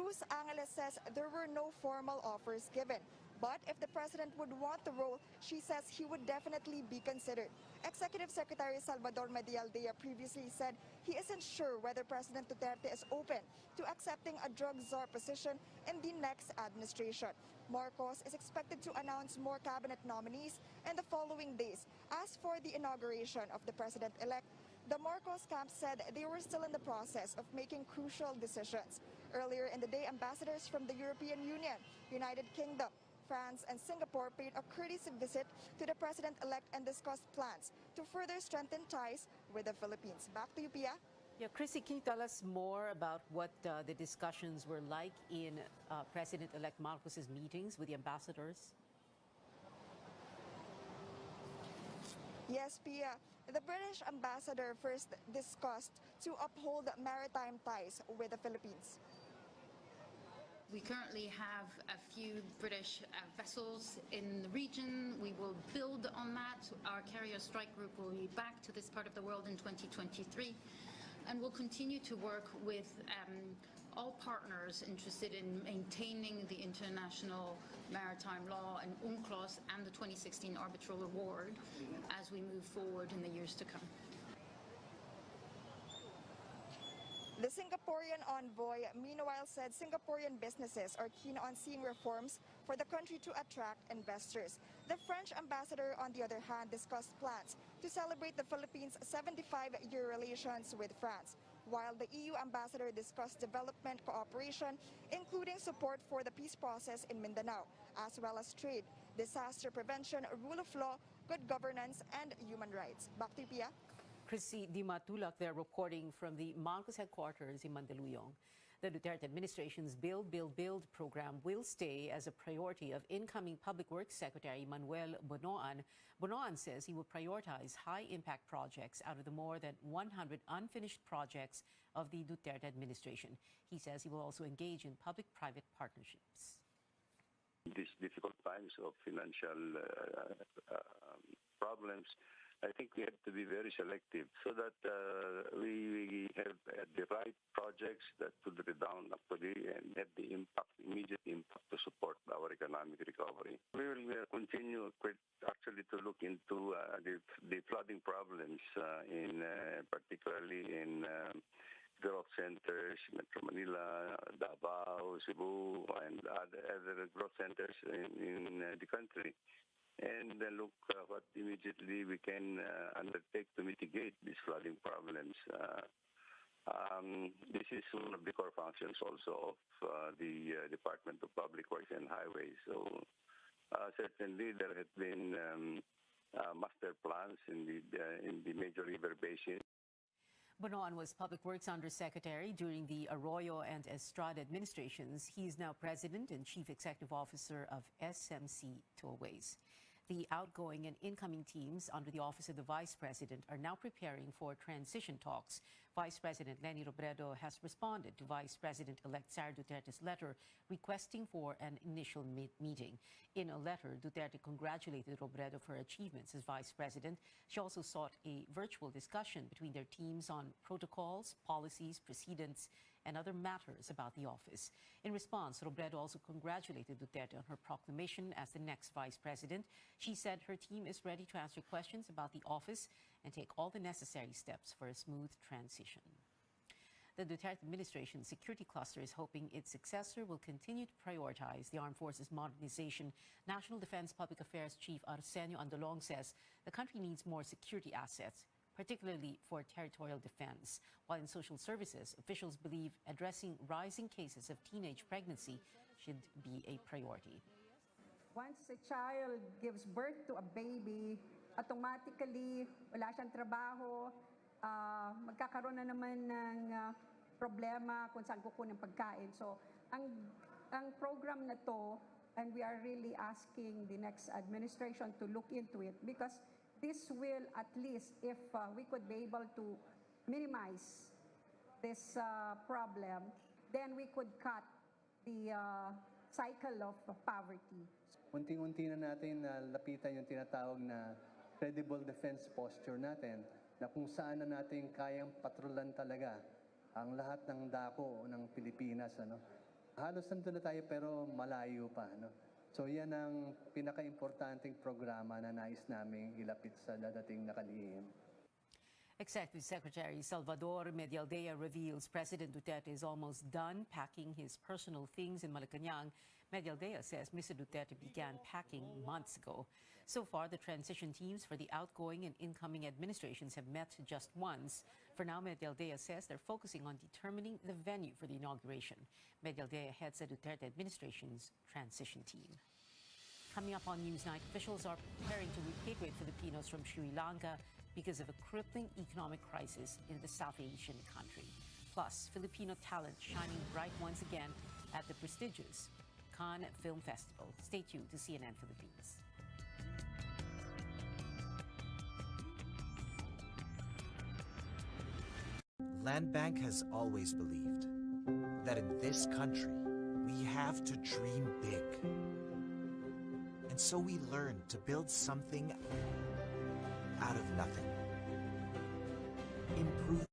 Luz Angeles says there were no formal offers given. But if the president would want the role, she says he would definitely be considered. Executive Secretary Salvador Medialdea previously said he isn't sure whether President Duterte is open to accepting a drug czar position in the next administration. Marcos is expected to announce more cabinet nominees in the following days. As for the inauguration of the president-elect, the Marcos camp said they were still in the process of making crucial decisions. Earlier in the day, ambassadors from the European Union, United Kingdom, France, and Singapore paid a courtesy visit to the president-elect and discussed plans to further strengthen ties with the Philippines. Back to you, Pia. Yeah, Chrissy, can you tell us more about what the discussions were like in President-elect Marcos's meetings with the ambassadors? Yes, Pia. The British ambassador first discussed to uphold maritime ties with the Philippines. We currently have a few British vessels in the region. We will build on that. Our carrier strike group will be back to this part of the world in 2023. And we'll continue to work with all partners interested in maintaining the international maritime law and UNCLOS and the 2016 arbitral award as we move forward in the years to come. The Singaporean envoy, meanwhile, said Singaporean businesses are keen on seeing reforms for the country to attract investors. The French ambassador, on the other hand, discussed plans to celebrate the Philippines' 75-year relations with France, while the EU ambassador discussed development cooperation, including support for the peace process in Mindanao, as well as trade, disaster prevention, rule of law, good governance, and human rights. Back to you, Pia. Chrissy Di Matulak there reporting from the Marcos headquarters in Mandaluyong. The Duterte administration's Build, Build, Build program will stay as a priority of incoming Public Works Secretary Manuel Bonoan. Bonoan says he will prioritize high-impact projects out of the more than 100 unfinished projects of the Duterte administration. He says he will also engage in public-private partnerships. These difficult times of financial problems, I think we have to be very selective so that we have the right projects that will redound actually and have the impact, immediate impact to support our economic recovery. We will continue actually to look into the flooding problems particularly in growth centers, Metro Manila, Davao, Cebu, and other growth centers in the country. And look what immediately we can undertake to mitigate these flooding problems. This is one of the core functions also of the Department of Public Works and Highways. So certainly there have been master plans in the major river basin. Bonoan was Public Works Undersecretary during the Arroyo and Estrada administrations. He is now President and Chief Executive Officer of SMC Tollways. The outgoing and incoming teams under the Office of the Vice President are now preparing for transition talks. Vice President Leni Robredo has responded to Vice President-elect Sara Duterte's letter requesting for an initial meeting. In a letter, Duterte congratulated Robredo for her achievements as Vice President. She also sought a virtual discussion between their teams on protocols, policies, precedents, and other matters about the office. In response, Robredo also congratulated Duterte on her proclamation as the next Vice President. She said her team is ready to answer questions about the office and take all the necessary steps for a smooth transition. The Duterte administration security cluster is hoping its successor will continue to prioritize the armed forces modernization. National Defense Public Affairs Chief Arsenio Andolong says the country needs more security assets, particularly for territorial defense. While in social services, officials believe addressing rising cases of teenage pregnancy should be a priority. Once a child gives birth to a baby, automatically wala siyang trabaho, magkakaroon na naman ng problema kung saan kukunin pagkain. So ang program na to, and we are really asking the next administration to look into it because this will at least, if we could be able to minimize this problem, then we could cut the cycle of poverty. Unti-unti na natin lapitan yung tinatawag na credible defense posture natin na kung saan na natin kayang patrolan talaga ang lahat ng dako ng Pilipinas. Halos nandun na tayo pero malayo pa. No? So yan ang pinaka-importanting programa na nais naming ilapit sa dadating na kalihim. Executive Secretary Salvador Medialdea reveals President Duterte is almost done packing his personal things in Malacanang. Medialdea says Mr. Duterte began packing months ago. So far, the transition teams for the outgoing and incoming administrations have met just once. For now, Medialdea says they're focusing on determining the venue for the inauguration. Medialdea heads the Duterte administration's transition team. Coming up on Newsnight, officials are preparing to repatriate Filipinos from Sri Lanka because of a crippling economic crisis in the South Asian country. Plus, Filipino talent shining bright once again at the prestigious Cannes Film Festival. Stay tuned to CNN Philippines. Land Bank has always believed that in this country, we have to dream big. And so we learned to build something out of nothing. Improve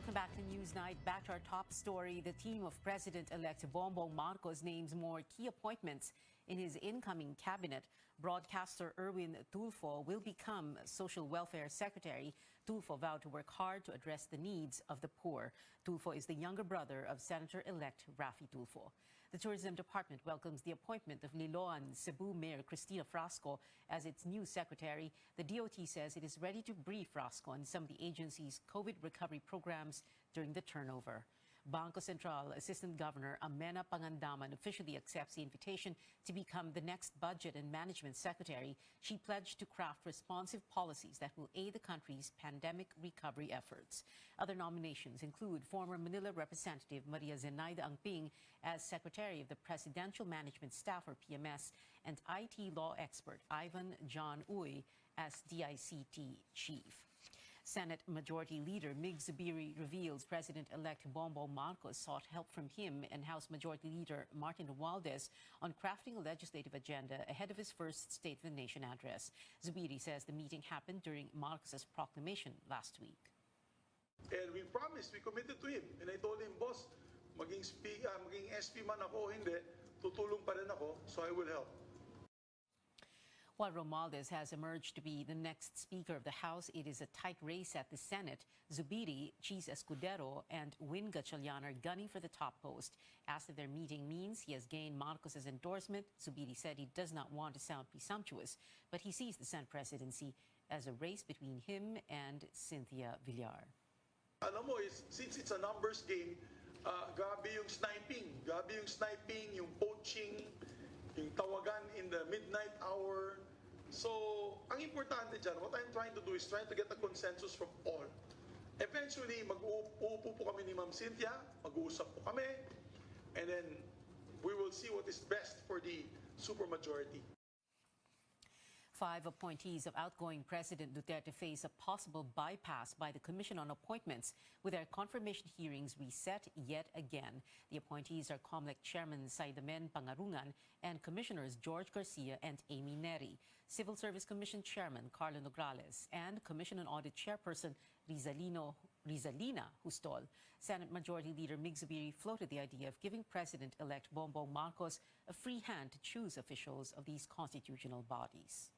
Welcome back to Newsnight. Back to our top story. The team of President-elect Bongbong Marcos names more key appointments in his incoming cabinet. Broadcaster Erwin Tulfo will become Social Welfare Secretary. Tulfo vowed to work hard to address the needs of the poor. Tulfo is the younger brother of Senator-elect Raffy Tulfo. The Tourism Department welcomes the appointment of Liloan Cebu Mayor Cristina Frasco as its new secretary. The DOT says it is ready to brief Frasco on some of the agency's COVID recovery programs during the turnover. Bangko Sentral Assistant Governor Amena Pangandaman officially accepts the invitation to become the next Budget and Management Secretary. She pledged to craft responsive policies that will aid the country's pandemic recovery efforts. Other nominations include former Manila Representative Maria Zenaida Angping as Secretary of the Presidential Management Staff, or PMS, and IT law expert Ivan John Uy as DICT Chief. Senate Majority Leader Mig Zubiri reveals President-elect Bongbong Marcos sought help from him and House Majority Leader Martin Romualdez on crafting a legislative agenda ahead of his first State of the Nation address. Zubiri says the meeting happened during Marcos's proclamation last week. And we promised, we committed to him. And I told him, boss, maging SP man ako, hindi, tutulong pa rin ako, so I will help. While Romualdez has emerged to be the next Speaker of the House, it is a tight race at the Senate. Zubiri, Cheese Escudero, and Win Gatchalian are gunning for the top post. Asked if their meeting means he has gained Marcos's endorsement, Zubiri said he does not want to sound presumptuous, but he sees the Senate presidency as a race between him and Cynthia Villar. Alam mo, since it's a numbers game, grabe yung sniping, yung poaching, yung tawagan in the midnight hour. So, ang importante dyan, what I'm trying to do is trying to get a consensus from all. Eventually, mag-uupo po kami ni Ma'am Cynthia, mag-uusap po kami, and then we will see what is best for the supermajority. 5 appointees of outgoing President Duterte face a possible bypass by the Commission on Appointments, with their confirmation hearings reset yet again. The appointees are COMELEC Chairman Saidamen Pangarungan and Commissioners George Garcia and Amy Neri, Civil Service Commission Chairman Carlo Nograles, and Commission on Audit Chairperson Rizalina Hustol. Senate Majority Leader Mig Zubiri floated the idea of giving President-elect Bongbong Marcos a free hand to choose officials of these constitutional bodies.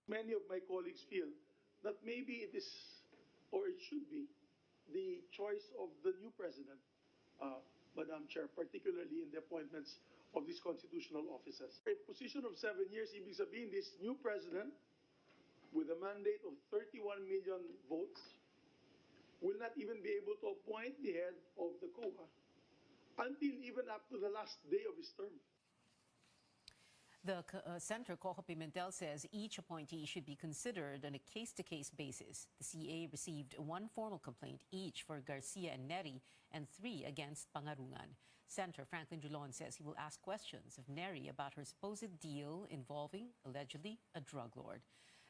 Many of my colleagues feel that maybe it is, or it should be, the choice of the new president, Madam Chair, particularly in the appointments of these constitutional officers. A position of 7 years, ibig sabihin, this new president, with a mandate of 31 million votes, will not even be able to appoint the head of the COA until even up to the last day of his term. The Senator Coco Pimentel says each appointee should be considered on a case-to-case basis. The CA received 1 formal complaint each for Garcia and Neri and 3 against Pangarungan. Senator Franklin Drilon says he will ask questions of Neri about her supposed deal involving, allegedly, a drug lord.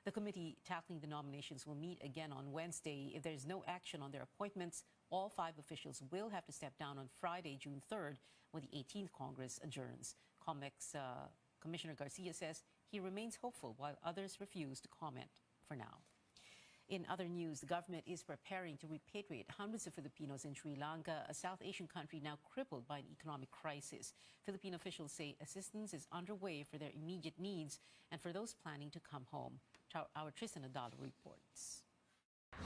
The committee tackling the nominations will meet again on Wednesday. If there is no action on their appointments, all 5 officials will have to step down on Friday, June 3rd, when the 18th Congress adjourns. COMELEC's Commissioner Garcia says he remains hopeful, while others refuse to comment for now. In other news, the government is preparing to repatriate hundreds of Filipinos in Sri Lanka, a South Asian country now crippled by an economic crisis. Filipino officials say assistance is underway for their immediate needs and for those planning to come home. Our Tristan Adalo reports.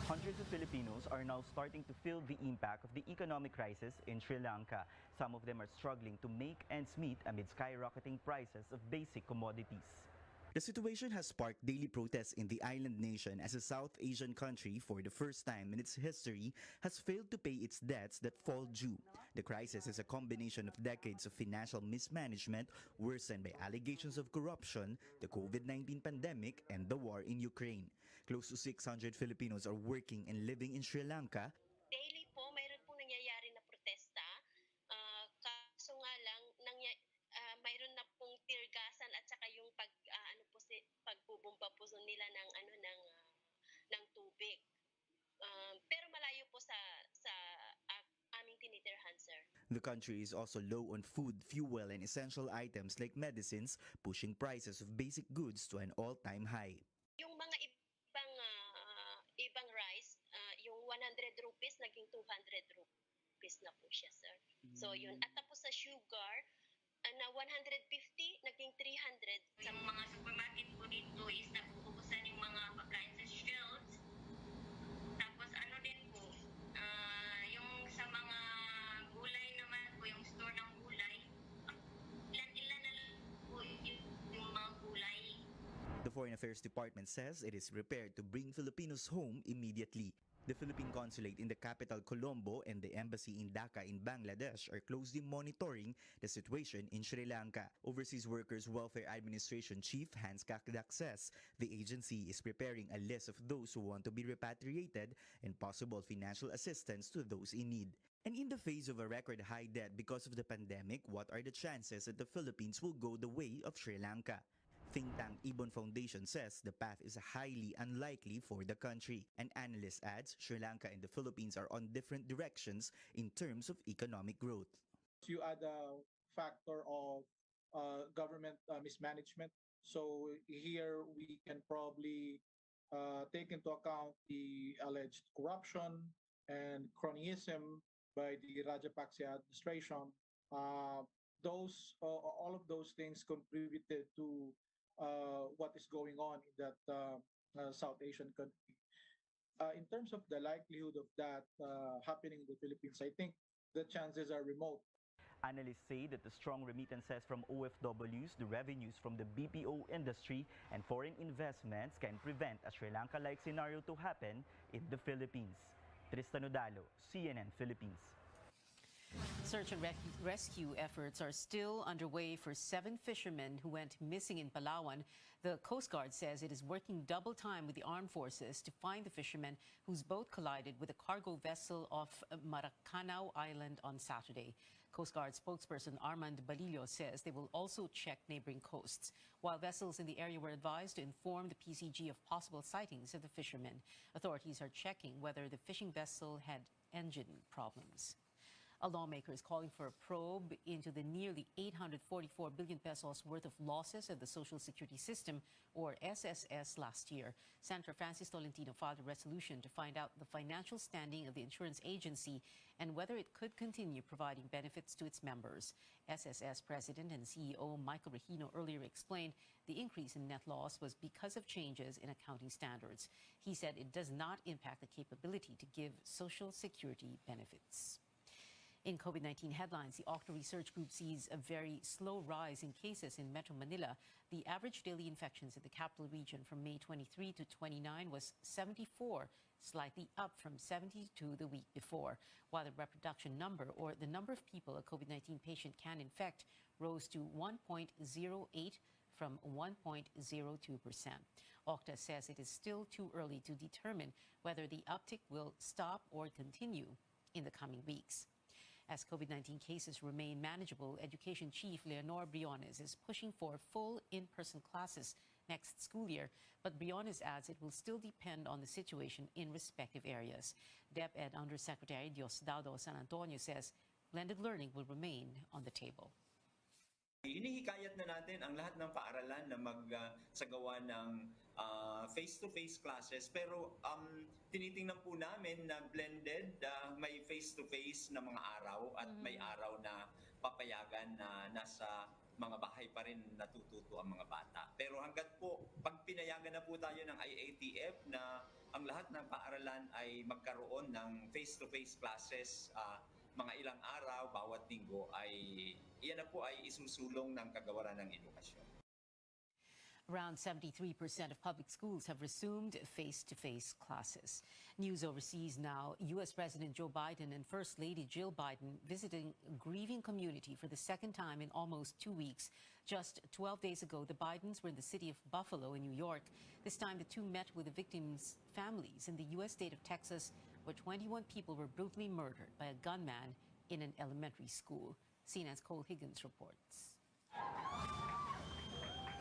Hundreds of Filipinos are now starting to feel the impact of the economic crisis in Sri Lanka. Some of them are struggling to make ends meet amid skyrocketing prices of basic commodities. The situation has sparked daily protests in the island nation as a South Asian country, for the first time in its history, has failed to pay its debts that fall due. The crisis is a combination of decades of financial mismanagement worsened by allegations of corruption, the COVID-19 pandemic, and the war in Ukraine. Close to 600 Filipinos are working and living in Sri Lanka. Daily po, mayroon pong nangyayari na protesta. Kaso nga lang, mayroon na pong tirgasan at saka yung pagbubumba po nila ng tubig. Pero malayo po sa aming tinitirhan, sir. The country is also low on food, fuel, and essential items like medicines, pushing prices of basic goods to an all-time high. Yung mga ibang rice, yung 100 rupees naging 200 rupees na po siya, sir. So yun. At tapos sa sugar, na 150 naging 300. Sa mga supermarket po dito is nabubusan yung mga pagkain sa shelves. Tapos ano din po, yung sa mga gulay naman po, yung store ng gulay, ilan na lang po yung mga gulay. The Foreign Affairs Department says it is prepared to bring Filipinos home immediately. The Philippine Consulate in the capital Colombo and the Embassy in Dhaka in Bangladesh are closely monitoring the situation in Sri Lanka. Overseas Workers Welfare Administration Chief Hans Kakdak says the agency is preparing a list of those who want to be repatriated and possible financial assistance to those in need. And in the face of a record high debt because of the pandemic, what are the chances that the Philippines will go the way of Sri Lanka? Think tank Ibon Foundation says the path is highly unlikely for the country. An analyst adds Sri Lanka and the Philippines are on different directions in terms of economic growth. You add a factor of government mismanagement. So here we can probably take into account the alleged corruption and cronyism by the Rajapaksa administration. All of those things contributed to what is going on in that South Asian country. In terms of the likelihood of that happening in the Philippines, I think the chances are remote. Analysts say that the strong remittances from OFWs, the revenues from the BPO industry, and foreign investments can prevent a Sri Lanka-like scenario to happen in the Philippines. Tristan Odalo, CNN Philippines. Search and rescue efforts are still underway for 7 fishermen who went missing in Palawan. The Coast Guard says it is working double time with the armed forces to find the fishermen whose boat collided with a cargo vessel off Maracanao Island on Saturday. Coast Guard spokesperson Armand Balillo says they will also check neighboring coasts, while vessels in the area were advised to inform the PCG of possible sightings of the fishermen. Authorities are checking whether the fishing vessel had engine problems. A lawmaker is calling for a probe into the nearly 844 billion pesos worth of losses of the Social Security System, or SSS, last year. Senator Francis Tolentino filed a resolution to find out the financial standing of the insurance agency and whether it could continue providing benefits to its members. SSS President and CEO Michael Regino earlier explained the increase in net loss was because of changes in accounting standards. He said it does not impact the capability to give Social Security benefits. In COVID-19 headlines, the Octa Research Group sees a very slow rise in cases in Metro Manila. The average daily infections in the capital region from May 23 to 29 was 74, slightly up from 72 the week before, while the reproduction number, or the number of people a COVID-19 patient can infect, rose to 1.08 from 1.02%. Octa says it is still too early to determine whether the uptick will stop or continue in the coming weeks. As COVID-19 cases remain manageable, Education Chief Leonor Briones is pushing for full in-person classes next school year. But Briones adds it will still depend on the situation in respective areas. DepEd Undersecretary Diosdado San Antonio says blended learning will remain on the table. Hinihikayat na natin ang lahat ng paaralan na magsagawa ng face-to-face classes, pero tinitingnan po namin na blended, may face-to-face na mga araw at may araw na papayagan na nasa mga bahay pa rin natututo ang mga bata. Pero hanggat po, pag pinayagan na po tayo ng IATF na ang lahat ng paaralan ay magkaroon ng face-to-face classes, mga ilang araw, bawat linggo, ay iyan na po ay isusulong ng kagawaran ng edukasyon. Around 73% of public schools have resumed face-to-face classes. News overseas now, U.S. President Joe Biden and First Lady Jill Biden visiting a grieving community for the second time in almost 2 weeks. Just 12 days ago, the Bidens were in the city of Buffalo in New York. This time, the two met with the victims' families in the U.S. state of Texas, where 21 people were brutally murdered by a gunman in an elementary school. CNN's Cole Higgins reports.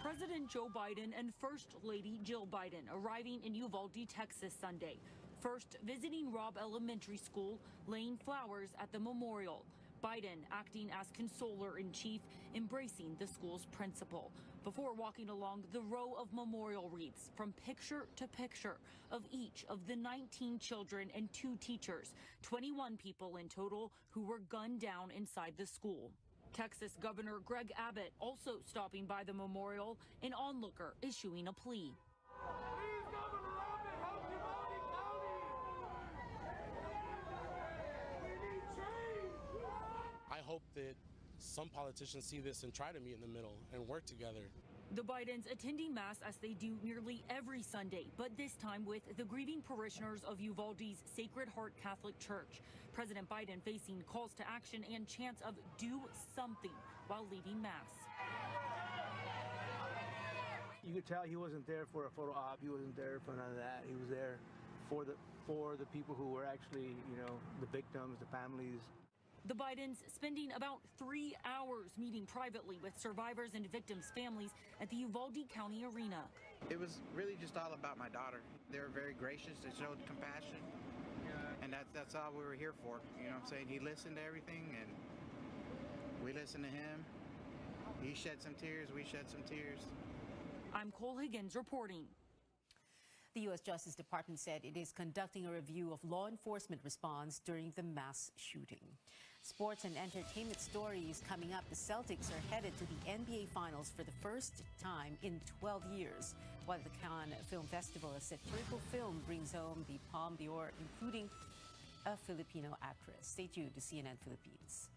President Joe Biden and First Lady Jill Biden arriving in Uvalde, Texas Sunday. First visiting Robb Elementary School, laying flowers at the memorial. Biden acting as consoler-in-chief, embracing the school's principal, before walking along the row of memorial wreaths from picture to picture of each of the 19 children and 2 teachers, 21 people in total who were gunned down inside the school. Texas Governor Greg Abbott also stopping by the memorial, an onlooker issuing a plea. Please, Governor Abbott, help Uvalde County. We need change. I hope that some politicians see this and try to meet in the middle and work together. The Bidens attending Mass as they do nearly every Sunday, but this time with the grieving parishioners of Uvalde's Sacred Heart Catholic Church. President Biden facing calls to action and chants of do something while leading Mass. You could tell he wasn't there for a photo op. He wasn't there for none of that. He was there for the people who were actually, the victims, the families. The Bidens spending about 3 hours meeting privately with survivors and victims' families at the Uvalde County Arena. It was really just all about my daughter. They were very gracious. They showed compassion. And that's all we were here for. You know what I'm saying? He listened to everything, and we listened to him. He shed some tears. We shed some tears. I'm Cole Higgins reporting. The U.S. Justice Department said it is conducting a review of law enforcement response during the mass shooting. Sports and entertainment stories coming up. The Celtics are headed to the NBA Finals for the first time in 12 years, while the Cannes Film Festival, a satirical film, brings home the Palme d'Or, including a Filipino actress. Stay tuned to CNN Philippines.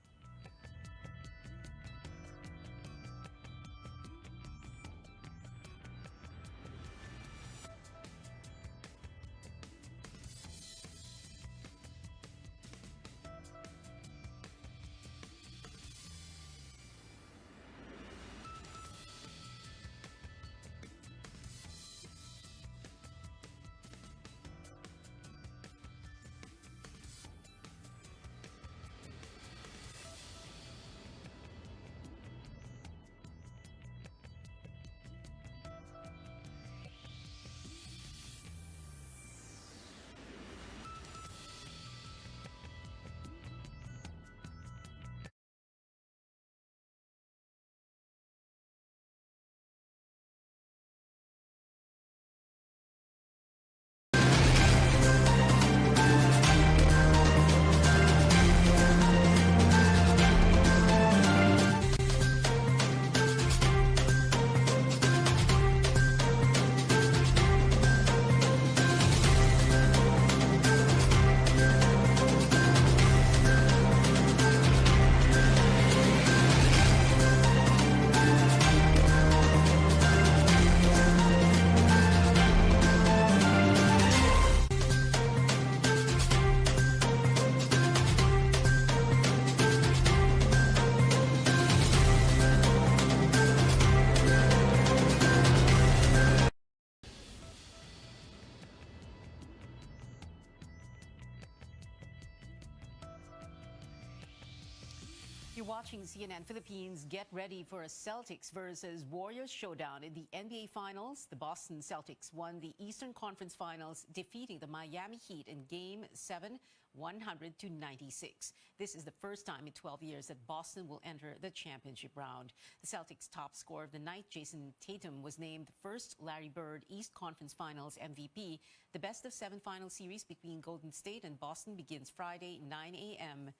You're watching CNN Philippines. Get ready for a Celtics versus Warriors showdown in the NBA Finals. The Boston Celtics won the Eastern Conference Finals, defeating the Miami Heat in Game 7, 100-96. This is the first time in 12 years that Boston will enter the championship round. The Celtics' top scorer of the night, Jason Tatum, was named the first Larry Bird East Conference Finals MVP. The best-of-7 final series between Golden State and Boston begins Friday, 9 a.m.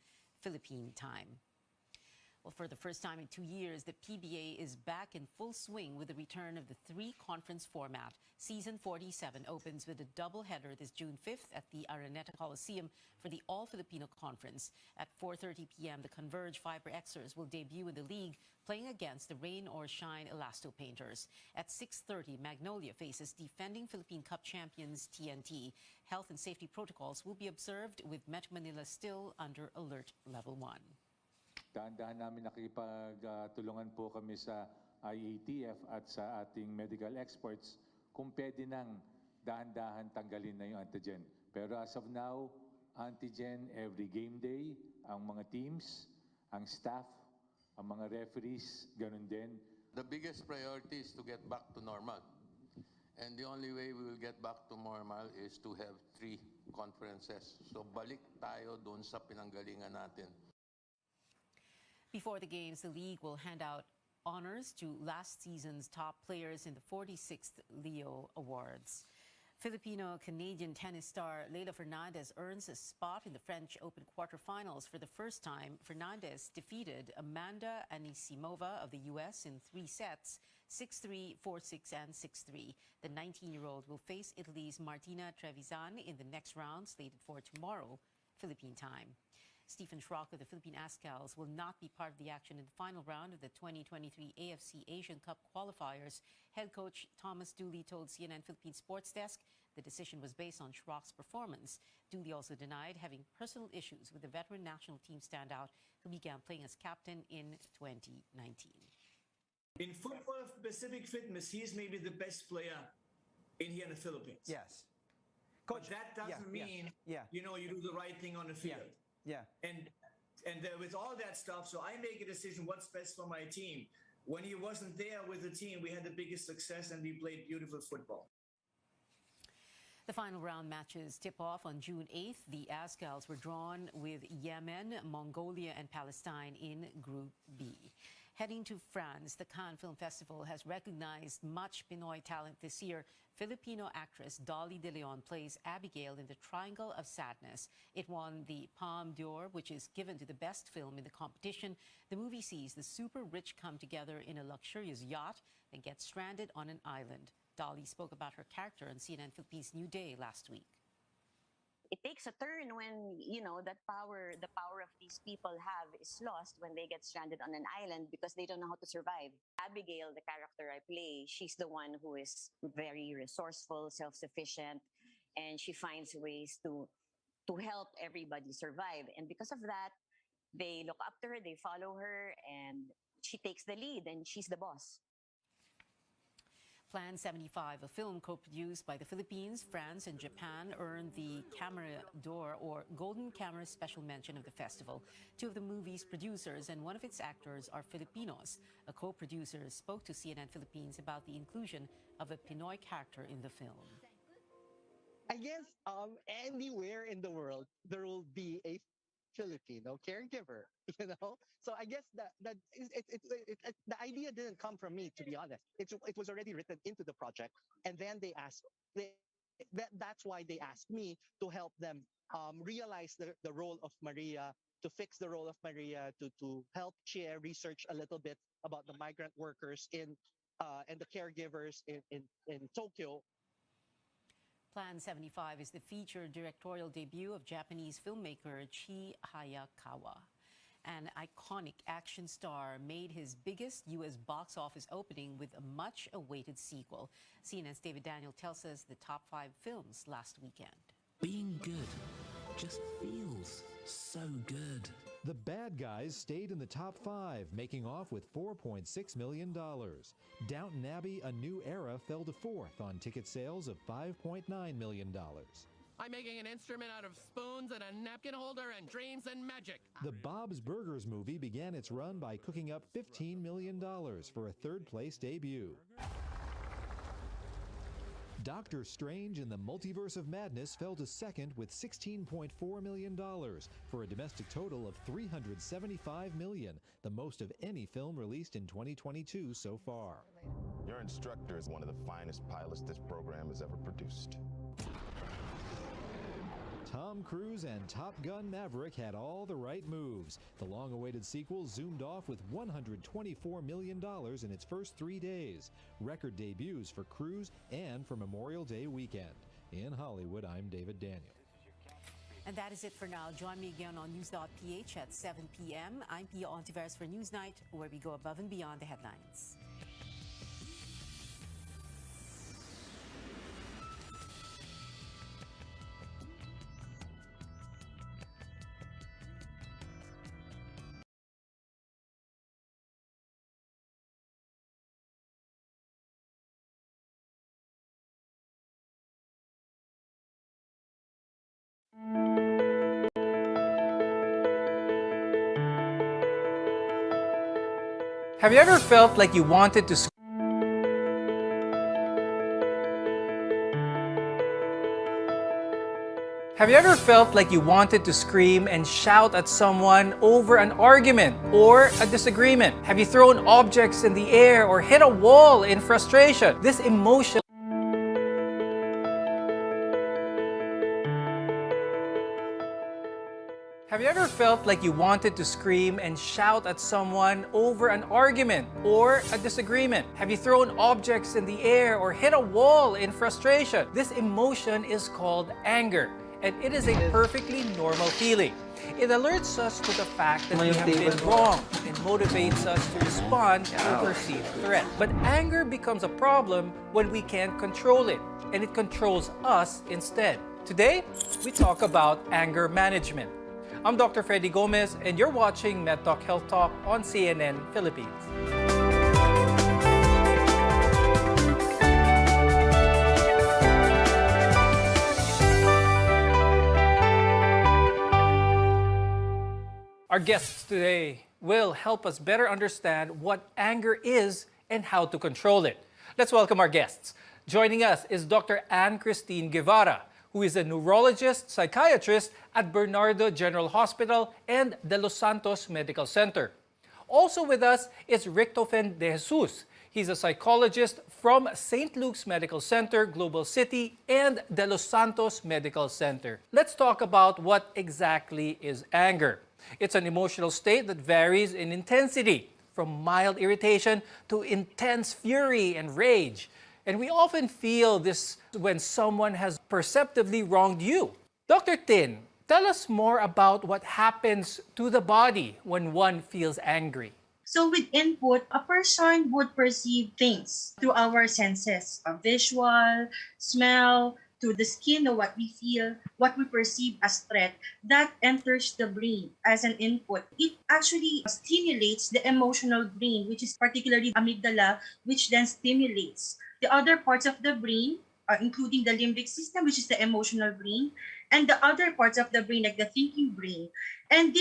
Philippine time. Well, for the first time in 2 years, the PBA is back in full swing with the return of the three-conference format. Season 47 opens with a doubleheader this June 5th at the Araneta Coliseum for the All-Filipino Conference. At 4:30 p.m., the Converge Fiber Xers will debut in the league, playing against the Rain or Shine Elasto Painters. At 6:30, Magnolia faces defending Philippine Cup champions TNT. Health and safety protocols will be observed, with Metro Manila still under Alert Level 1. Dahan-dahan namin nakipagtulungan po kami sa IATF at sa ating medical experts kung pwede nang dahan-dahan tanggalin na yung antigen. Pero as of now, antigen every game day, ang mga teams, ang staff, ang mga referees, ganun din. The biggest priority is to get back to normal. And the only way we will get back to normal is to have 3 conferences. So balik tayo doon sa pinanggalingan natin. Before the games, the league will hand out honors to last season's top players in the 46th Leo Awards. Filipino-Canadian tennis star Leylah Fernandez earns a spot in the French Open quarterfinals for the first time. Fernandez defeated Amanda Anisimova of the U.S. in 3 sets, 6-3, 4-6, and 6-3. The 19-year-old will face Italy's Martina Trevisan in the next round, slated for tomorrow, Philippine time. Stephen Schrock of the Philippine Ascals will not be part of the action in the final round of the 2023 AFC Asian Cup qualifiers. Head coach Thomas Dooley told CNN Philippine Sports Desk the decision was based on Schrock's performance. Dooley also denied having personal issues with the veteran national team standout who began playing as captain in 2019. In football Pacific Fitness, he's maybe the best player in here in the Philippines. Yes. Coach, but that doesn't mean, you know, you do the right thing on the field. Yeah. And with all that stuff, so I make a decision what's best for my team. When he wasn't there with the team, we had the biggest success and we played beautiful football. The final round matches tip off on June 8th. The Ascals were drawn with Yemen, Mongolia, and Palestine in Group B. Heading to France, the Cannes Film Festival has recognized much Pinoy talent this year. Filipino actress Dolly De Leon plays Abigail in The Triangle of Sadness. It won the Palme d'Or, which is given to the best film in the competition. The movie sees the super rich come together in a luxurious yacht and get stranded on an island. Dolly spoke about her character on CNN Philippines New Day last week. It takes a turn when, you know, the power of these people have is lost when they get stranded on an island because they don't know how to survive. Abigail, the character I play, she's the one who is very resourceful, self-sufficient, and she finds ways to help everybody survive. And because of that, they look up to her, they follow her, and she takes the lead, and she's the boss. Plan 75, a film co-produced by the Philippines, France, and Japan, earned the Camera d'Or, or Golden Camera Special Mention of the festival. 2 of the movie's producers and 1 of its actors are Filipinos. A co-producer spoke to CNN Philippines about the inclusion of a Pinoy character in the film. I guess anywhere in the world, there will be a Filipino caregiver, you know? So I guess that the idea didn't come from me, to be honest. It was already written into the project. And then that's why they asked me to help them realize the role of Maria, to fix the role of Maria, to help share research a little bit about the migrant workers and the caregivers in Tokyo. Plan 75 is the feature directorial debut of Japanese filmmaker Chi Hayakawa. An iconic action star made his biggest U.S. box office opening with a much-awaited sequel. CNN's David Daniel tells us the top 5 films last weekend. Being good just feels so good. The Bad Guys stayed in the top 5, making off with $4.6 million. Downton Abbey: A New Era fell to 4th on ticket sales of $5.9 million. I'm making an instrument out of spoons and a napkin holder and dreams and magic. The Bob's Burgers movie began its run by cooking up $15 million for a third-place debut. Doctor Strange in the Multiverse of Madness fell to second with $16.4 million for a domestic total of $375 million, the most of any film released in 2022 so far. Your instructor is one of the finest pilots this program has ever produced. Tom Cruise and Top Gun Maverick had all the right moves. The long-awaited sequel zoomed off with $124 million in its first 3 days. Record debuts for Cruise and for Memorial Day weekend. In Hollywood, I'm David Daniel. And that is it for now. Join me again on News.ph at 7 p.m. I'm Pia Honteveros for Newsnight, where we go above and beyond the headlines. Have you ever felt like you wanted to scream and shout at someone over an argument or a disagreement? Have you thrown objects in the air or hit a wall in frustration? This emotion Have you ever felt like you wanted to scream and shout at someone over an argument or a disagreement? Have you thrown objects in the air or hit a wall in frustration? This emotion is called anger, and it is a perfectly normal feeling. It alerts us to the fact that we have been wrong and motivates us to respond to a perceived threat. But anger becomes a problem when we can't control it, and it controls us instead. Today, we talk about anger management. I'm Dr. Freddy Gomez, and you're watching MedTalk Health Talk on CNN Philippines. Our guests today will help us better understand what anger is and how to control it. Let's welcome our guests. Joining us is Dr. Ann Christine Guevara, who is a neurologist, psychiatrist at Bernardo General Hospital and De Los Santos Medical Center. Also with us is Richtofen de Jesus. He's a psychologist from St. Luke's Medical Center, Global City, and De Los Santos Medical Center. Let's talk about what exactly is anger. It's an emotional state that varies in intensity, from mild irritation to intense fury and rage. And we often feel this when someone has perceptively wronged you. Dr. Tin, tell us more about what happens to the body when one feels angry. So with input, a person would perceive things through our senses, visual, smell, through the skin, or what we feel, what we perceive as threat, that enters the brain as an input. It actually stimulates the emotional brain, which is particularly amygdala, which then stimulates the other parts of the brain, including the limbic system, which is the emotional brain, and the other parts of the brain, like the thinking brain. And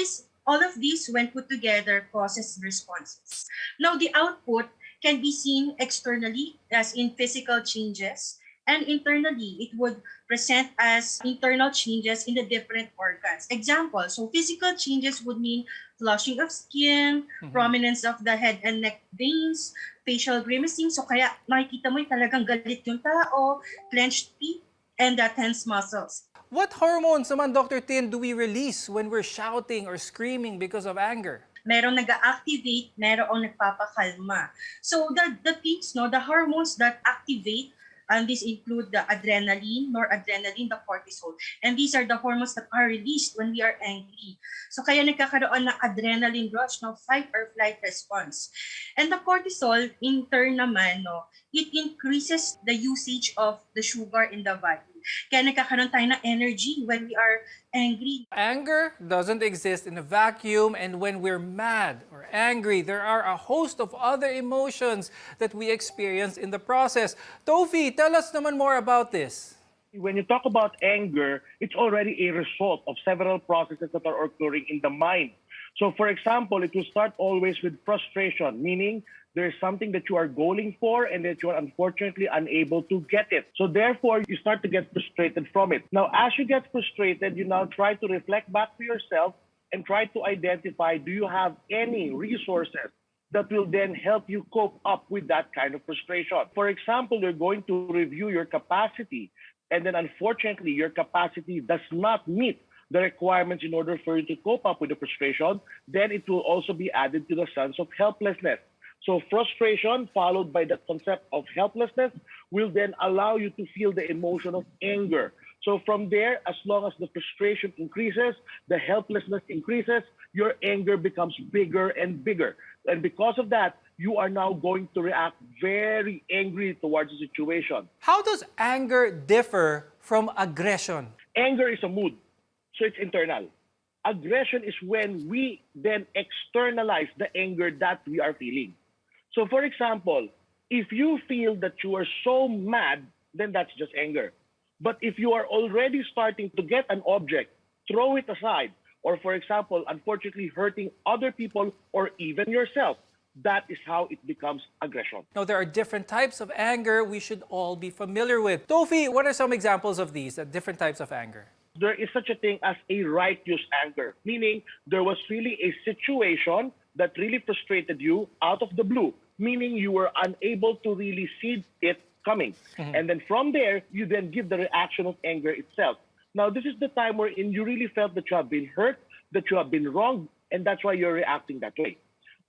all of these, when put together, causes responses. Now, the output can be seen externally, as in physical changes, and internally, it would present as internal changes in the different organs. Example, so physical changes would mean flushing of skin, prominence of the head and neck veins, facial grimacing. So kaya makikita mo talagang galit yung tao, clenched teeth, and tense muscles. What hormones naman, Dr. Tin, do we release when we're shouting or screaming because of anger? Merong nag-activate, merong nagpapakalma. So the things, the hormones that activate, and these include the adrenaline, noradrenaline, the cortisol. And these are the hormones that are released when we are angry. So kaya nagkakaroon ng adrenaline rush, fight or flight response. And the cortisol, in turn naman, it increases the usage of the sugar in the body. Kaya nagkakaroon tayo ng energy when we are angry. Anger doesn't exist in a vacuum, and when we're mad or angry, there are a host of other emotions that we experience in the process. Tofi, tell us naman more about this. When you talk about anger, it's already a result of several processes that are occurring in the mind. So, for example, it will start always with frustration, meaning there's something that you are going for and that you are unfortunately unable to get it. So, therefore, you start to get frustrated from it. Now, as you get frustrated, you now try to reflect back to yourself and try to identify, do you have any resources that will then help you cope up with that kind of frustration? For example, you're going to review your capacity, and then unfortunately, your capacity does not meet the requirements in order for you to cope up with the frustration, then it will also be added to the sense of helplessness. So frustration followed by the concept of helplessness will then allow you to feel the emotion of anger. So from there, as long as the frustration increases, the helplessness increases, your anger becomes bigger and bigger. And because of that, you are now going to react very angry towards the situation. How does anger differ from aggression? Anger is a mood, so it's internal. Aggression is when we then externalize the anger that we are feeling. So for example, if you feel that you are so mad, then that's just anger. But if you are already starting to get an object, throw it aside, or for example, unfortunately hurting other people or even yourself, that is how it becomes aggression. Now, there are different types of anger we should all be familiar with. Tofi, what are some examples of these, different types of anger? There is such a thing as a righteous anger, meaning there was really a situation that really frustrated you out of the blue, meaning you were unable to really see it coming. And then from there, you then give the reaction of anger itself. Now, this is the time wherein you really felt that you have been hurt, that you have been wronged, and that's why you're reacting that way.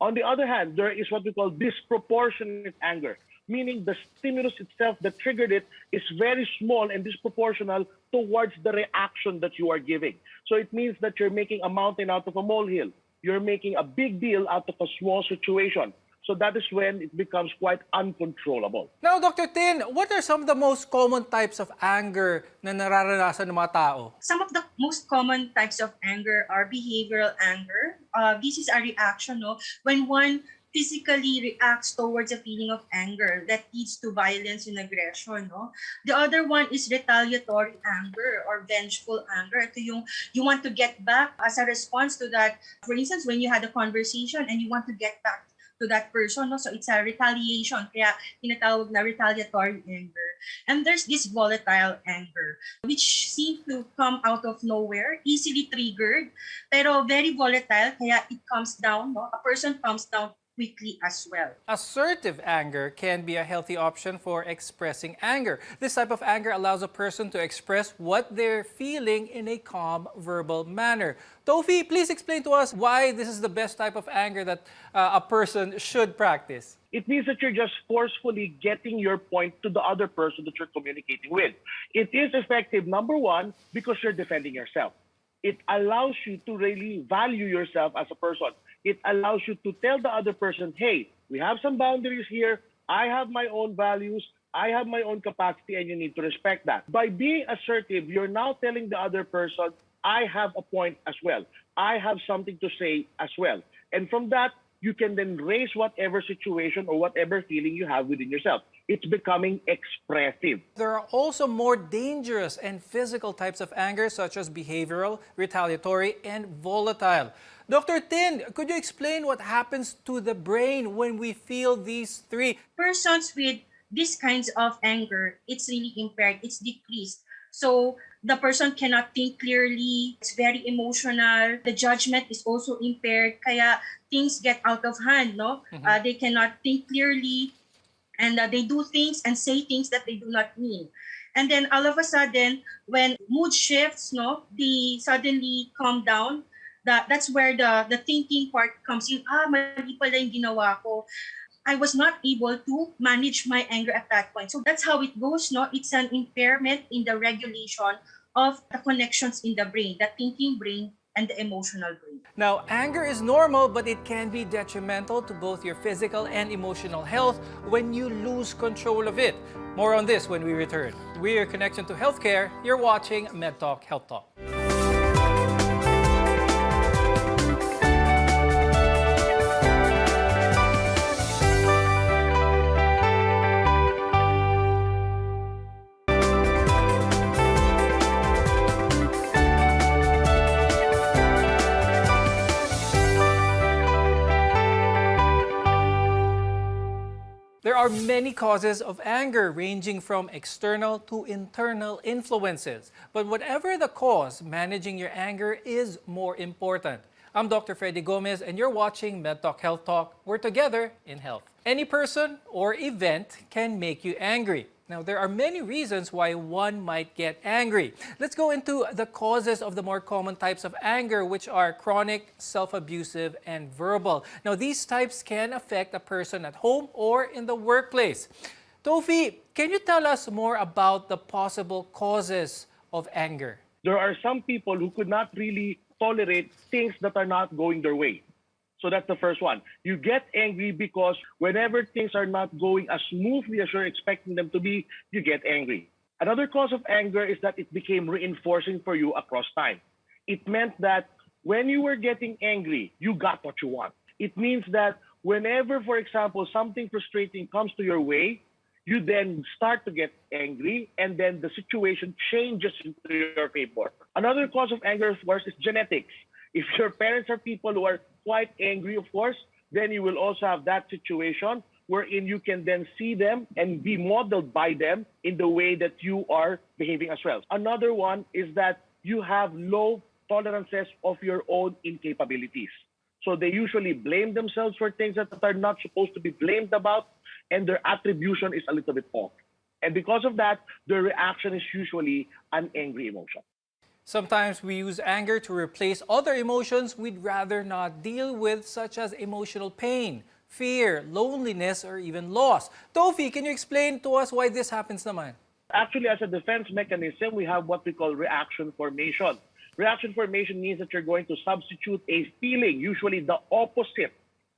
On the other hand, there is what we call disproportionate anger, meaning the stimulus itself that triggered it is very small and disproportional towards the reaction that you are giving. So it means that you're making a mountain out of a molehill. You're making a big deal out of a small situation. So that is when it becomes quite uncontrollable. Now, Dr. Tin, what are some of the most common types of anger na nararanasan ng mga tao? Some of the most common types of anger are behavioral anger. This is a reaction when one physically reacts towards a feeling of anger that leads to violence and aggression. The other one is retaliatory anger or vengeful anger. Ito yung you want to get back as a response to that. For instance, when you had a conversation and you want to get back to that person, so it's a retaliation, kaya tinatawag na retaliatory anger. And there's this volatile anger, which seems to come out of nowhere, easily triggered, pero very volatile, kaya it comes down, a person comes down quickly as well. Assertive anger can be a healthy option for expressing anger. This type of anger allows a person to express what they're feeling in a calm, verbal manner. Tofi, please explain to us why this is the best type of anger that a person should practice. It means that you're just forcefully getting your point to the other person that you're communicating with. It is effective, number one, because you're defending yourself. It allows you to really value yourself as a person. It allows you to tell the other person, hey, we have some boundaries here. I have my own values. I have my own capacity, and you need to respect that. By being assertive, you're now telling the other person, I have a point as well. I have something to say as well. And from that, you can then raise whatever situation or whatever feeling you have within yourself. It's becoming expressive. There are also more dangerous and physical types of anger, such as behavioral, retaliatory, and volatile. Dr. Tin, could you explain what happens to the brain when we feel these three? Persons with these kinds of anger, it's really impaired, it's decreased. So the person cannot think clearly, it's very emotional, the judgment is also impaired, kaya things get out of hand, They cannot think clearly, and they do things and say things that they do not mean. And then all of a sudden, when mood shifts, they suddenly calm down. That's where the thinking part comes in. Mali pala yung ginawa ko. I was not able to manage my anger at that point. So that's how it goes, It's an impairment in the regulation of the connections in the brain, the thinking brain and the emotional brain. Now, anger is normal, but it can be detrimental to both your physical and emotional health when you lose control of it. More on this when we return. We are Connection to Healthcare. You're watching MedTalk Health Talk. There are many causes of anger, ranging from external to internal influences. But whatever the cause, managing your anger is more important. I'm Dr. Freddy Gomez, and you're watching MedTalk Health Talk. We're together in health. Any person or event can make you angry. Now, there are many reasons why one might get angry. Let's go into the causes of the more common types of anger, which are chronic, self-abusive, and verbal. Now, these types can affect a person at home or in the workplace. Tofi, can you tell us more about the possible causes of anger? There are some people who could not really tolerate things that are not going their way. So that's the first one. You get angry because whenever things are not going as smoothly as you're expecting them to be, you get angry. Another cause of anger is that it became reinforcing for you across time. It meant that when you were getting angry, you got what you want. It means that whenever, for example, something frustrating comes to your way, you then start to get angry, and then the situation changes into your favor. Another cause of anger, of course, is genetics. If your parents are people who are quite angry, of course, then you will also have that situation wherein you can then see them and be modeled by them in the way that you are behaving as well. Another one is that you have low tolerances of your own incapabilities. So they usually blame themselves for things that are not supposed to be blamed about, and their attribution is a little bit off. And because of that, their reaction is usually an angry emotion. Sometimes we use anger to replace other emotions we'd rather not deal with, such as emotional pain, fear, loneliness, or even loss. Tofi, can you explain to us why this happens naman? Actually, as a defense mechanism, we have what we call reaction formation. Reaction formation means that you're going to substitute a feeling, usually the opposite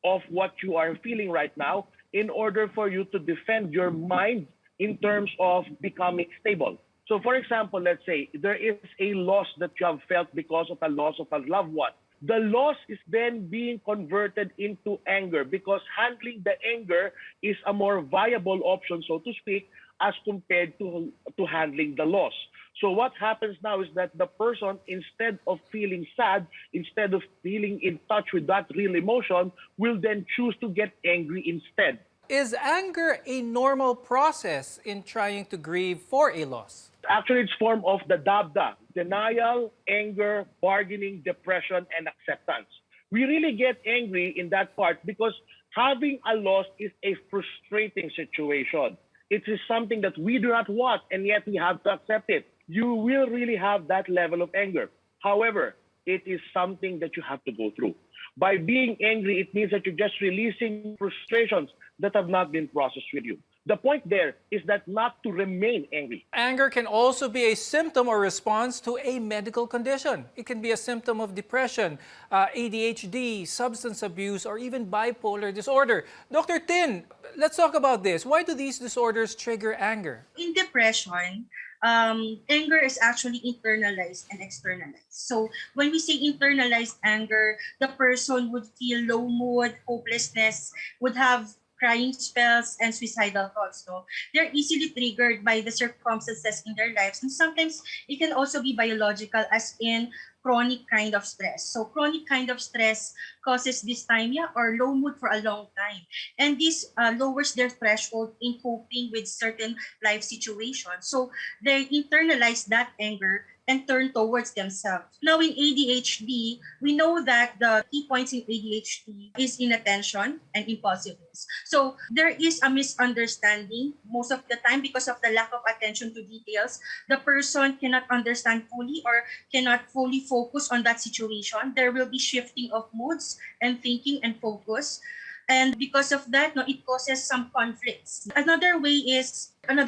of what you are feeling right now, in order for you to defend your mind in terms of becoming stable. So for example, let's say there is a loss that you have felt because of a loss of a loved one. The loss is then being converted into anger because handling the anger is a more viable option, so to speak, as compared to handling the loss. So what happens now is that the person, instead of feeling sad, instead of feeling in touch with that real emotion, will then choose to get angry instead. Is anger a normal process in trying to grieve for a loss? Actually, it's form of the DABDA: denial, anger, bargaining, depression, and acceptance. We really get angry in that part because having a loss is a frustrating situation. It is something that we do not want, and yet we have to accept it. You will really have that level of anger. However, it is something that you have to go through. By being angry, it means that you're just releasing frustrations that have not been processed with you. The point there is that not to remain angry. Anger can also be a symptom or response to a medical condition. It can be a symptom of depression, ADHD, substance abuse, or even bipolar disorder. Dr. Tin, let's talk about this. Why do these disorders trigger anger? In depression, anger is actually internalized and externalized. So when we say internalized anger, the person would feel low mood, hopelessness, would have crying spells, and suicidal thoughts. No? They're easily triggered by the circumstances in their lives. And sometimes it can also be biological, as in chronic kind of stress. So chronic kind of stress causes dysthymia or low mood for a long time. And this lowers their threshold in coping with certain life situations. So they internalize that anger and turn towards themselves. Now in ADHD, we know that the key points in ADHD is inattention and impulsiveness. So there is a misunderstanding most of the time because of the lack of attention to details. The person cannot understand fully or cannot fully focus on that situation. There will be shifting of moods and thinking and focus. And because of that, it causes some conflicts. Another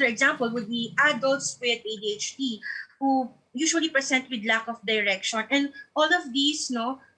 example would be adults with ADHD who usually present with lack of direction. And all of these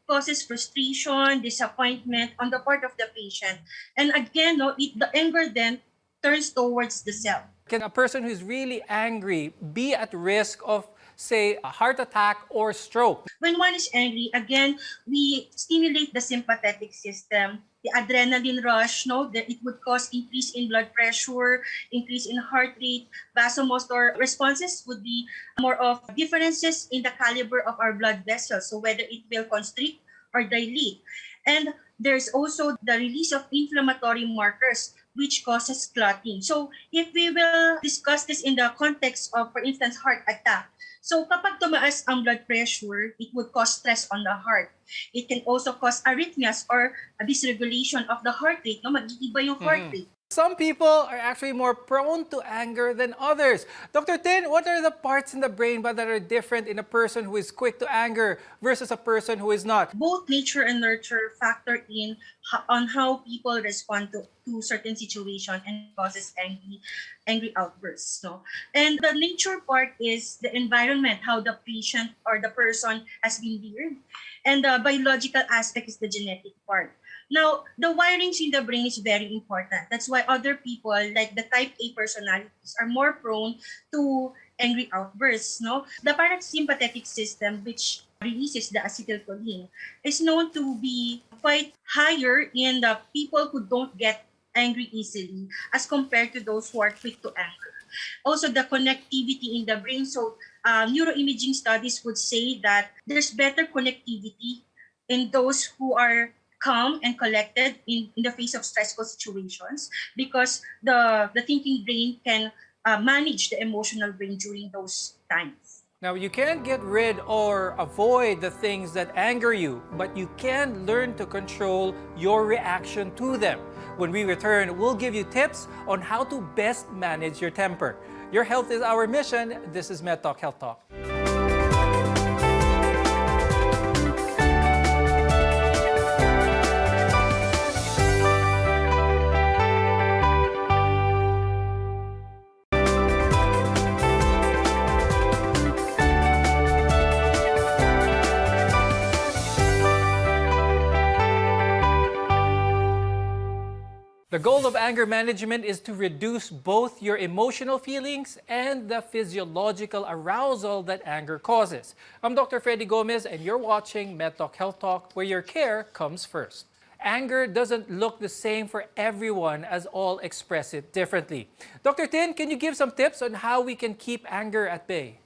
causes frustration, disappointment on the part of the patient. And again, the anger then turns towards the self. Can a person who's really angry be at risk of, say, a heart attack or stroke? When one is angry, again, we stimulate the sympathetic system, the adrenaline rush, it would cause increase in blood pressure, increase in heart rate. Vasomotor responses would be more of differences in the caliber of our blood vessels, so whether it will constrict or dilate. And there's also the release of inflammatory markers. which causes clotting. So if we will discuss this in the context of, for instance, heart attack. So kapag tumaas ang blood pressure, it would cause stress on the heart. It can also cause arrhythmias or a dysregulation of the heart rate. No? Mag-iiba yung heart rate. Some people are actually more prone to anger than others. Dr. Tin, what are the parts in the brain that are different in a person who is quick to anger versus a person who is not? Both nature and nurture factor in on how people respond to certain situations and causes angry outbursts. No? And the nature part is the environment, how the patient or the person has been reared. And the biological aspect is the genetic part. Now, the wirings in the brain is very important. That's why other people, like the type A personalities, are more prone to angry outbursts. No? The parasympathetic system, which releases the acetylcholine, is known to be quite higher in the people who don't get angry easily as compared to those who are quick to anger. Also, the connectivity in the brain. So, neuroimaging studies would say that there's better connectivity in those who are calm and collected in the face of stressful situations because the thinking brain can manage the emotional brain during those times. Now, you can't get rid or avoid the things that anger you, but you can learn to control your reaction to them. When we return, we'll give you tips on how to best manage your temper. Your health is our mission. This is MedTalk Health Talk. The goal of anger management is to reduce both your emotional feelings and the physiological arousal that anger causes. I'm Dr. Freddy Gomez, and you're watching MedTalk Health Talk, where your care comes first. Anger doesn't look the same for everyone, as all express it differently. Dr. Tin, can you give some tips on how we can keep anger at bay?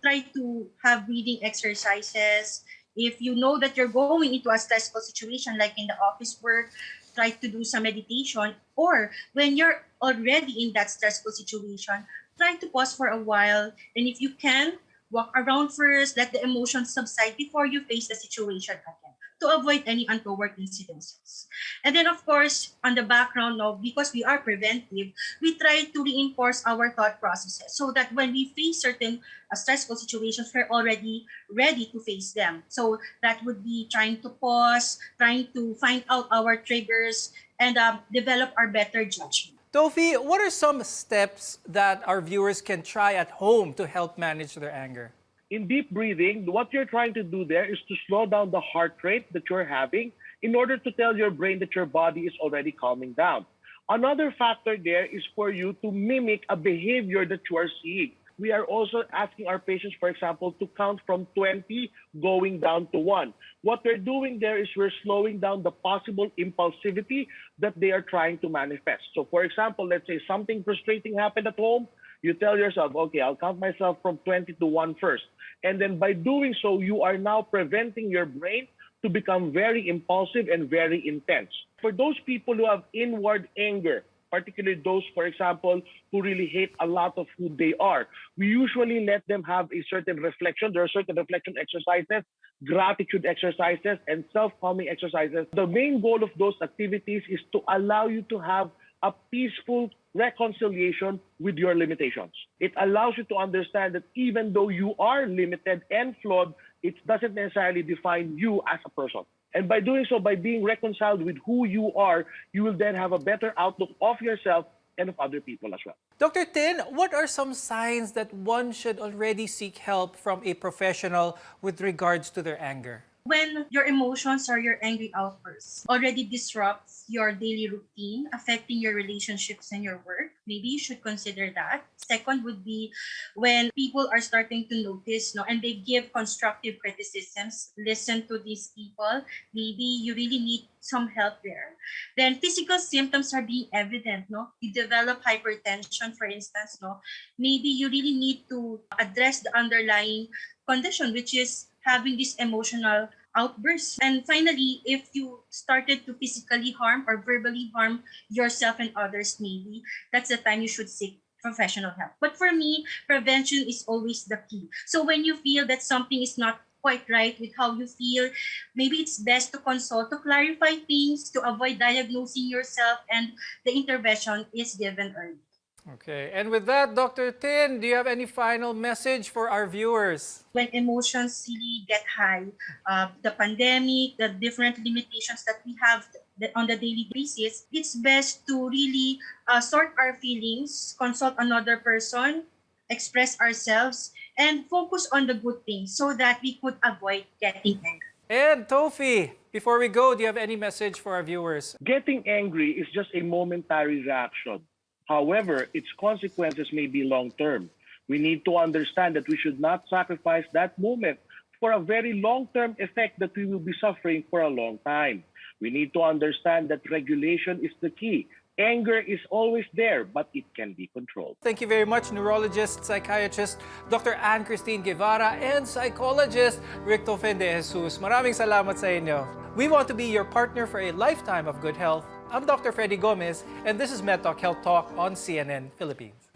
Try to have breathing exercises. If you know that you're going into a stressful situation, like in the office work, try to do some meditation, or when you're already in that stressful situation, try to pause for a while, and if you can, walk around first, let the emotions subside before you face the situation again, to avoid any untoward incidences. And then, of course, on the background now, because we are preventive, we try to reinforce our thought processes so that when we face certain stressful situations, we're already ready to face them. So that would be trying to pause, trying to find out our triggers, and develop our better judgment. Tofi, what are some steps that our viewers can try at home to help manage their anger? In deep breathing, what you're trying to do there is to slow down the heart rate that you're having in order to tell your brain that your body is already calming down. Another factor there is for you to mimic a behavior that you are seeing. We are also asking our patients, for example, to count from 20 going down to 1. What we're doing there is we're slowing down the possible impulsivity that they are trying to manifest. So, for example, let's say something frustrating happened at home. You tell yourself, okay, I'll count myself from 20 to 1 first. And then by doing so, you are now preventing your brain to become very impulsive and very intense. For those people who have inward anger, particularly those, for example, who really hate a lot of who they are, we usually let them have a certain reflection. There are certain reflection exercises, gratitude exercises, and self-calming exercises. The main goal of those activities is to allow you to have a peaceful reconciliation with your limitations. It allows you to understand that even though you are limited and flawed, it doesn't necessarily define you as a person. And by doing so, by being reconciled with who you are, you will then have a better outlook of yourself and of other people as well. Dr. Tin, what are some signs that one should already seek help from a professional with regards to their anger? When your emotions or your angry outbursts already disrupts your daily routine, affecting your relationships and your work, maybe you should consider that. Second would be when people are starting to notice, and they give constructive criticisms. Listen to these people. Maybe you really need some help there. Then physical symptoms are being evident. You develop hypertension, for instance. Maybe you really need to address the underlying condition, which is having this emotional outbursts. And finally, if you started to physically harm or verbally harm yourself and others, maybe that's the time you should seek professional help. But for me, prevention is always the key. So when you feel that something is not quite right with how you feel, maybe it's best to consult to clarify things, to avoid diagnosing yourself, and the intervention is given early. Okay, and with that, Dr. Tin, do you have any final message for our viewers? When emotions really get high, the pandemic, the different limitations that we have on the daily basis, it's best to really sort our feelings, consult another person, express ourselves, and focus on the good things so that we could avoid getting angry. And Tofi, before we go, do you have any message for our viewers? Getting angry is just a momentary reaction. However, its consequences may be long-term. We need to understand that we should not sacrifice that moment for a very long-term effect that we will be suffering for a long time. We need to understand that regulation is the key. Anger is always there, but it can be controlled. Thank you very much, neurologist, psychiatrist, Dr. Ann-Christine Guevara, and psychologist, Richtofen de Jesus. Maraming salamat sa inyo. We want to be your partner for a lifetime of good health. I'm Dr. Freddy Gomez, and this is MedTalk Health Talk on CNN Philippines.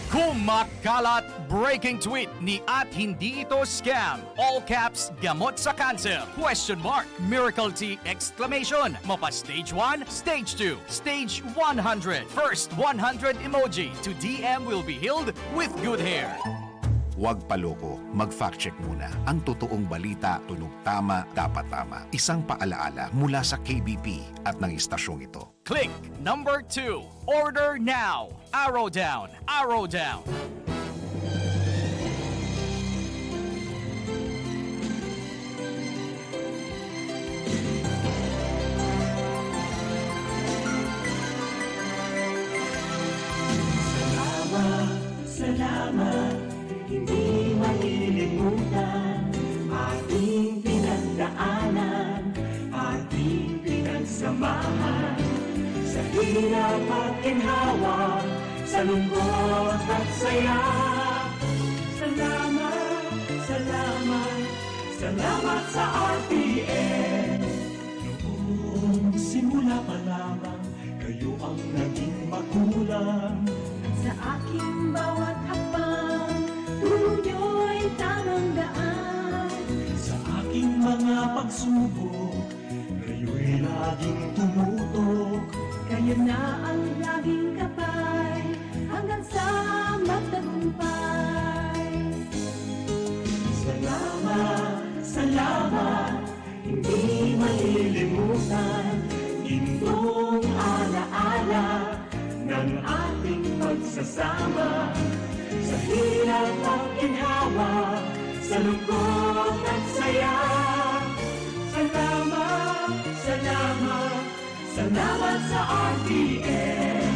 Kumakalat breaking tweet ni at hindi ito scam. All caps, gamot sa cancer. Question mark. Miracle tea exclamation. Mapa stage 1, stage 2, stage 100. First 100 emoji to DM will be healed with good hair. Huwag paloko, mag-fact check muna. Ang totoong balita, tunog tama, dapat tama. Isang paalaala mula sa KBP at ng istasyong ito. Click number 2. Order now. Arrow down. Arrow down. Salamat, hindi malilimutan ating pinagdaanan, ating pinagsamahan sa hirap at ginhawa, sa lungkot at saya. Salamat, salamat, salamat sa RPN. Noong simula pa lamang, kayo ang naging magulang. Sa aking bawat hakbang, tulong niyo'y tamang daan. Sa aking mga pagsubok, kayo'y laging tumutok. Kayo na ang laging kapay, hanggang sa magtagumpay. Salamat, salamat, hindi malilimutan. Gintong alaala ng ating pagsasama. Sa hirap at ginhawa, sa lungkot at saya. Salamat, salamat, salamat sa RPN.